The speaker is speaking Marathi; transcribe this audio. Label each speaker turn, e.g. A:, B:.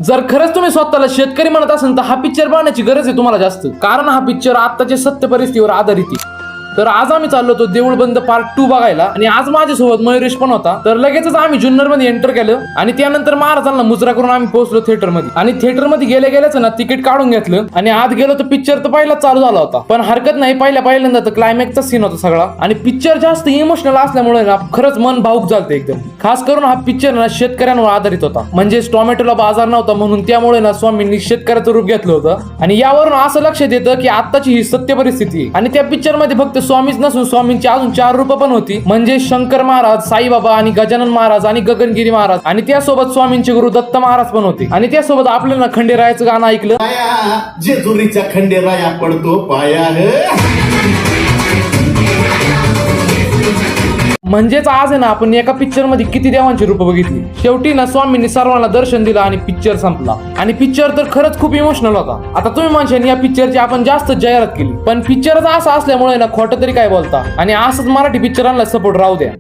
A: जर खरंच तुम्ही स्वतःला शेतकरी म्हणत असाल तर हा पिक्चर पाहण्याची गरज आहे तुम्हाला जास्त, कारण हा पिक्चर आत्ताच्या सत्य परिस्थितीवर आधारित आहे. तर आज आम्ही चाललो होतो देऊळ बंद पार्ट 2 बघायला, आणि आज माझ्यासोबत मयुरेश पण होता. तर लगेचच आम्ही जुन्नर मध्ये एंटर केलं आणि त्यानंतर महाराजांना मुजरा करून आम्ही पोहोचलो थिएटर मध्ये. आणि थिएटर मध्ये गेल्याच ना तिकीट काढून घेतलं आणि आत गेलो तर पिक्चर तर पहिला चालू झाला होता. पण हरकत नाही, पहिल्यांदा तर क्लायमॅक्सचा सीन होता सगळा. आणि पिक्चर जास्त इमोशनल असल्यामुळे ना खरंच मन भावुक झालतं एकदम. खास करून हा पिक्चर ना शेतकऱ्यांवर आधारित होता. म्हणजेच टोमॅटोला बाजार नव्हता म्हणून त्यामुळे ना स्वामींनी शेतकऱ्याचं रूप घेतलं होतं. आणि यावरून असं लक्षात येतं की आत्ताची ही सत्य परिस्थिती आहे. आणि त्या पिक्चर मध्ये फक्त स्वामीच नसून स्वामींची अजून 4 रूप पण होती, म्हणजे शंकर महाराज, साईबाबा आणि गजानन महाराज आणि गगनगिरी महाराज, आणि त्यासोबत स्वामींचे गुरु दत्त महाराज पण होते. आणि त्यासोबत आपल्याला खंडेरायाचं गाणं ऐकलं,
B: जेजुरीचा खंडेराया पडतो पाया.
A: म्हणजेच आज आहे ना आपण एका पिक्चर मध्ये किती देवांची रूप बघितली. शेवटी ना स्वामींनी सर्वांना दर्शन दिलं आणि पिक्चर संपला. आणि पिक्चर तर खरंच खूप इमोशनल होता. आता तुम्ही म्हणशाल या पिक्चरची आपण जास्त जाहिरात केली, पण पिक्चरच असा असल्यामुळे ना खोटं तरी काय बोलता. आणि असंच मराठी पिक्चरांना सपोर्ट राहू द्या.